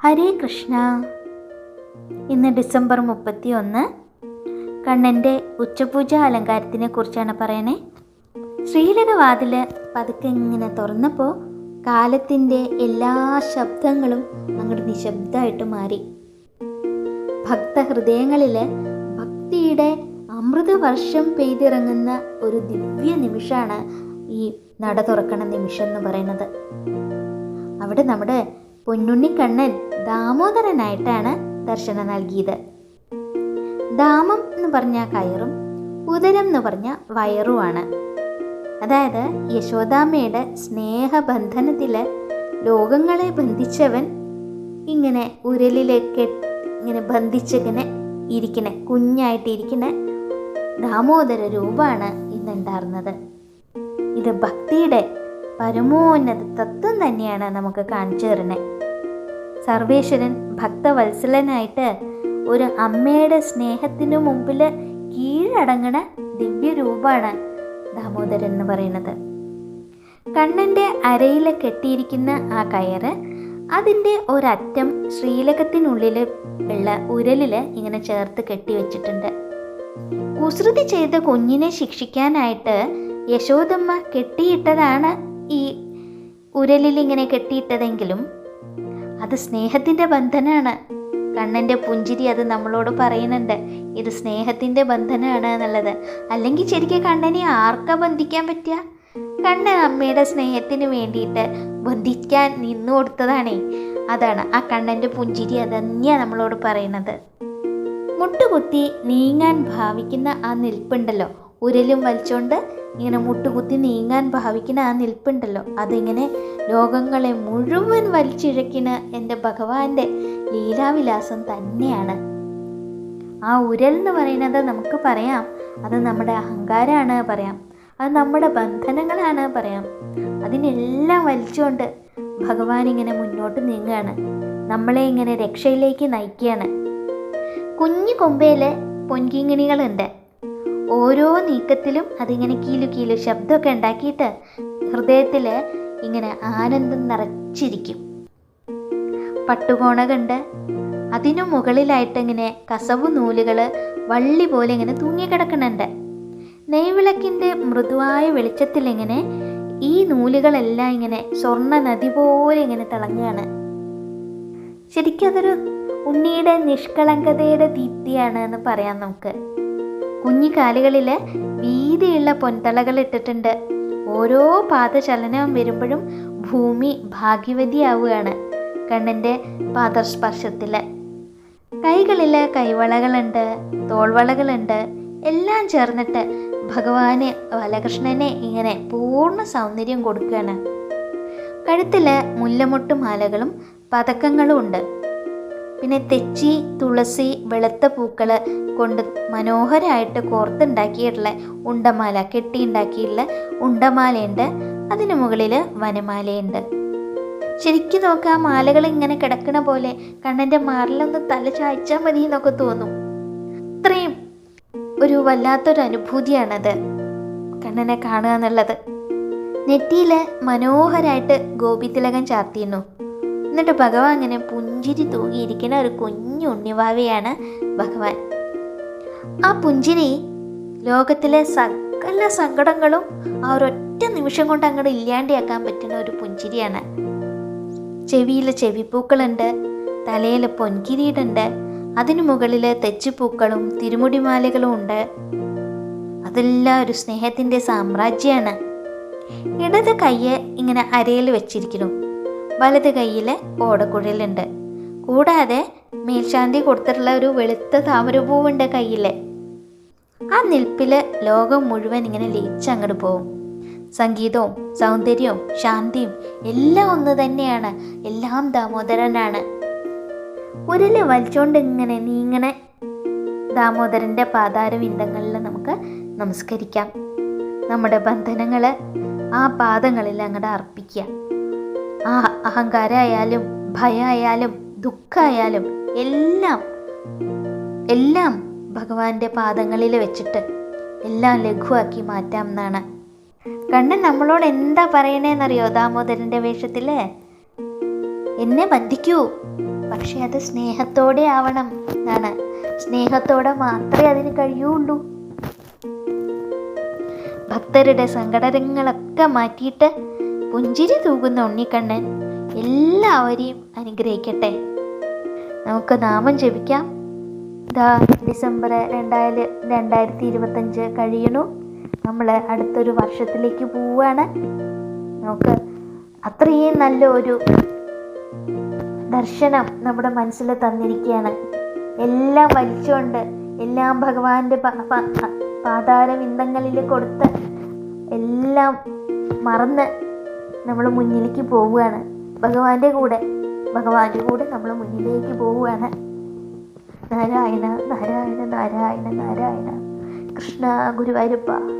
ഹരേ കൃഷ്ണ. ഇന്ന് ഡിസംബർ 31. കണ്ണൻ്റെ ഉച്ചപൂജ അലങ്കാരത്തിനെ കുറിച്ചാണ് പറയണേ. ശ്രീലക വാതില് പതുക്കെ ഇങ്ങനെ തുറന്നപ്പോൾ കാലത്തിൻ്റെ എല്ലാ ശബ്ദങ്ങളും അങ്ങോട്ട് നിശബ്ദമായിട്ട് മാറി. ഭക്തഹൃദയങ്ങളിൽ ഭക്തിയുടെ അമൃതവർഷം പെയ്തിറങ്ങുന്ന ഒരു ദിവ്യ നിമിഷമാണ് ഈ നട തുറക്കണ നിമിഷം എന്ന് പറയുന്നത്. അവിടെ നമ്മുടെ പൊന്നുണ്ണിക്കണ്ണൻ ദാമോദരനായിട്ടാണ് ദർശനം നൽകിയത്. ദാമം എന്ന് പറഞ്ഞാൽ കയറും, ഉദരം എന്ന് പറഞ്ഞാൽ വയറുമാണ്. അതായത് യശോദാമ്മയുടെ സ്നേഹബന്ധനത്തിൽ ലോകങ്ങളെ ബന്ധിച്ചവൻ ഇങ്ങനെ ഉരലിലേക്ക് ഇങ്ങനെ ബന്ധിച്ചിങ്ങനെ ഇരിക്കണേ, കുഞ്ഞായിട്ടിരിക്കണ ദാമോദര രൂപമാണ് ഇന്നുണ്ടായിരുന്നത്. ഇത് ഭക്തിയുടെ പരമോന്നത തത്വം തന്നെയാണ് നമുക്ക് കാണിച്ചു തരണേ. സർവേശ്വരൻ ഭക്തവത്സലനായിട്ട് ഒരു അമ്മയുടെ സ്നേഹത്തിനു മുമ്പിൽ കീഴടങ്ങണ ദിവ്യരൂപമാണ് ദാമോദരൻ എന്ന് പറയുന്നത്. കണ്ണൻ്റെ അരയിൽ കെട്ടിയിരിക്കുന്ന ആ കയറ്, അതിൻ്റെ ഒരറ്റം ശ്രീലകത്തിനുള്ളിൽ ഉള്ള ഉരലിൽ ഇങ്ങനെ ചേർത്ത് കെട്ടി വെച്ചിട്ടുണ്ട്. കുസൃതി ചെയ്ത കുഞ്ഞിനെ ശിക്ഷിക്കാനായിട്ട് യശോദമ്മ കെട്ടിയിട്ടതാണ് ഈ ഉരലിൽ ഇങ്ങനെ കെട്ടിയിട്ടതെങ്കിലും അത് സ്നേഹത്തിൻ്റെ ബന്ധനമാണ്. കണ്ണൻ്റെ പുഞ്ചിരി അത് നമ്മളോട് പറയുന്നുണ്ട്, ഇത് സ്നേഹത്തിൻ്റെ ബന്ധനമാണ് എന്നുള്ളത്. അല്ലെങ്കിൽ ശരിക്കും കണ്ണനെ ആർക്കാ ബന്ധിക്കാൻ പറ്റുക? കണ്ണൻ അമ്മയുടെ സ്നേഹത്തിന് വേണ്ടിയിട്ട് ബന്ധിക്കാൻ നിന്നു കൊടുത്തതാണേ. അതാണ് ആ കണ്ണൻ്റെ പുഞ്ചിരി, അതന്നെയാണ് നമ്മളോട് പറയുന്നത്. മുട്ടുകുത്തി നീങ്ങാൻ ഭാവിക്കുന്ന ആ നിൽപ്പുണ്ടല്ലോ, ഉരലും വലിച്ചോണ്ട് ഇങ്ങനെ മുട്ടുകുത്തി നീങ്ങാൻ ഭാവിക്കുന്ന ആ നിൽപ്പുണ്ടല്ലോ, അതിങ്ങനെ ലോകങ്ങളെ മുഴുവൻ വലിച്ചിഴക്കിന് എൻ്റെ ഭഗവാന്റെ ലീലാവിലാസം തന്നെയാണ്. ആ ഉരൽ എന്ന് പറയുന്നത് നമുക്ക് പറയാം, അത് നമ്മുടെ അഹങ്കാരമാണ് പറയാം, അത് നമ്മുടെ ബന്ധനങ്ങളാണ് പറയാം. അതിനെല്ലാം വലിച്ചുകൊണ്ട് ഭഗവാൻ ഇങ്ങനെ മുന്നോട്ട് നീങ്ങുകയാണ്, നമ്മളെ ഇങ്ങനെ രക്ഷയിലേക്ക് നയിക്കുകയാണ്. കുഞ്ഞു കൊമ്പയിൽ പൊൻകിങ്ങിണികളുണ്ട്. ഓരോ നീക്കത്തിലും അതിങ്ങനെ കീലു കീലു ശബ്ദമൊക്കെ ഉണ്ടാക്കിയിട്ട് ഹൃദയത്തിൽ ഇങ്ങനെ ആനന്ദം നിറച്ചിരിക്കും. പട്ടുകോണകുണ്ട്, അതിനു മുകളിലായിട്ട് ഇങ്ങനെ കസവു നൂലുകൾ വള്ളി പോലെ ഇങ്ങനെ തൂങ്ങിക്കിടക്കുന്നുണ്ട്. നെയ്വിളക്കിൻ്റെ മൃദുവായ വെളിച്ചത്തിൽ ഇങ്ങനെ ഈ നൂലുകളെല്ലാം ഇങ്ങനെ സ്വർണ്ണ നദി പോലെ ഇങ്ങനെ തിളങ്ങുകയാണ്. ശരിക്കും അതൊരു ഉണ്ണിയുടെ നിഷ്കളങ്കതയുടെ ദീപ്തിയാണ് എന്ന് പറയാം നമുക്ക്. കുഞ്ഞിക്കാലുകളിൽ വീതിയുള്ള പൊൻതളകൾ ഇട്ടിട്ടുണ്ട്. ഓരോ പാദചലനം വരുമ്പോഴും ഭൂമി ഭാഗ്യവതിയാവുകയാണ് കണ്ണൻ്റെ പാദസ്പർശത്തിൽ. കൈകളിൽ കൈവളകളുണ്ട്, തോൾവളകളുണ്ട്, എല്ലാം ചേർന്നിട്ട് ഭഗവാന് ബാലകൃഷ്ണനെ ഇങ്ങനെ പൂർണ്ണ സൗന്ദര്യം കൊടുക്കുകയാണ്. കഴുത്തിൽ മുല്ലമൊട്ട് മാലകളും പതക്കങ്ങളും ഉണ്ട്. പിന്നെ തെച്ചി, തുളസി, വെളുത്ത പൂക്കൾ കൊണ്ട് മനോഹരമായിട്ട് കോർത്തുണ്ടാക്കിയിട്ടുള്ള ഉണ്ടമാല, കെട്ടിയുണ്ടാക്കിയിട്ടുള്ള ഉണ്ടമാലയുണ്ട്. അതിന് മുകളിൽ വനമാലയുണ്ട്. ശരിക്കും നോക്കുക, ആ മാലകൾ ഇങ്ങനെ കിടക്കണ പോലെ കണ്ണൻ്റെ മാറിലൊന്ന് തല ചായ്ച്ചാൽ മതി എന്നൊക്കെ തോന്നും. അത്രയും ഒരു വല്ലാത്തൊരു അനുഭൂതിയാണത് കണ്ണനെ കാണുക എന്നുള്ളത്. നെറ്റിയിൽ മനോഹരമായിട്ട് ഗോപിതിലകം ചാർത്തിയിരുന്നു. എന്നിട്ട് ഭഗവാൻ അങ്ങനെ പുഞ്ചിരി തൂങ്ങിയിരിക്കുന്ന ഒരു കുഞ്ഞു ഉണ്ണിവാവയാണ് ഭഗവാൻ. ആ പുഞ്ചിരി ലോകത്തിലെ സകല സങ്കടങ്ങളും ആ ഒരൊറ്റ നിമിഷം കൊണ്ട് അങ്ങോട്ട് ഇല്ലാണ്ടിയാക്കാൻ പറ്റുന്ന ഒരു പുഞ്ചിരിയാണ്. ചെവിയിൽ ചെവിപ്പൂക്കളുണ്ട്, തലയിൽ പൊൻകിരീടുണ്ട്, അതിനു മുകളിൽ തെച്ചിപ്പൂക്കളും തിരുമുടിമാലകളും ഉണ്ട്. അതെല്ലാം ഒരു സ്നേഹത്തിൻ്റെ സാമ്രാജ്യമാണ്. ഇടത് കയ്യ് ഇങ്ങനെ അരയിൽ വെച്ചിരിക്കുന്നു, വലത് കയ്യിൽ ഓടക്കുഴലുണ്ട്. കൂടാതെ മേൽശാന്തി കൊടുത്തിട്ടുള്ള ഒരു വെളുത്ത താമരപ്പൂവുണ്ട് കയ്യിൽ. ആ നിൽപ്പിൽ ലോകം മുഴുവൻ ഇങ്ങനെ ലയിച്ചങ്ങോട്ട് പോവും. സംഗീതവും സൗന്ദര്യവും ശാന്തിയും എല്ലാം ഒന്ന് തന്നെയാണ്, എല്ലാം ദാമോദരനാണ്. ഉരല് വലിച്ചോണ്ട് ഇങ്ങനെ നീങ്ങനെ ദാമോദരൻ്റെ പാതാരവിന്ദങ്ങളിൽ നമുക്ക് നമസ്കരിക്കാം. നമ്മുടെ ബന്ധനങ്ങൾ ആ പാദങ്ങളിൽ അങ്ങോട്ട് അർപ്പിക്കുക. ആ അഹങ്കാരമായാലും ഭയമായാലും ദുഃഖമായാലും എല്ലാം എല്ലാം ഭഗവാന്റെ പാദങ്ങളിൽ വെച്ചിട്ട് എല്ലാം ലഘുവാക്കി മാറ്റാം എന്നാണ്. കണ്ണൻ നമ്മളോട് എന്താ പറയണേന്നറിയോ? ദാമോദരൻ്റെ വേഷത്തിൽ എന്നെ ബന്ധിക്കൂ, പക്ഷെ അത് സ്നേഹത്തോടെ ആവണം എന്നാണ്. സ്നേഹത്തോടെ മാത്രമേ അതിന് കഴിയുള്ളൂ. ഭക്തരുടെ സങ്കടങ്ങളൊക്കെ മാറ്റിയിട്ട് പുഞ്ചിരി തൂകുന്ന ഉണ്ണിക്കണ്ണൻ എല്ലാവരെയും അനുഗ്രഹിക്കട്ടെ. നമുക്ക് നാമം ജപിക്കാം. ഡിസംബർ 2025 കഴിയണു. നമ്മൾ അടുത്തൊരു വർഷത്തിലേക്ക് പോവുകയാണ്. നമുക്ക് അത്രയും നല്ല ഒരു ദർശനം നമ്മുടെ മനസ്സിൽ തന്നിരിക്കുകയാണ്. എല്ലാം വലിച്ചുകൊണ്ട്, എല്ലാം ഭഗവാന്റെ പാതാരവിന്ദങ്ങളിൽ കൊടുത്ത് എല്ലാം മറന്ന് നമ്മൾ മുന്നിലേക്ക് പോവുകയാണ്. ഭഗവാന്റെ കൂടെ നമ്മൾ മുന്നിലേക്ക് പോവുകയാണ്. നാരായണ നാരായണ നാരായണ നാരായണ. കൃഷ്ണ ഗുരുവായൂരപ്പ.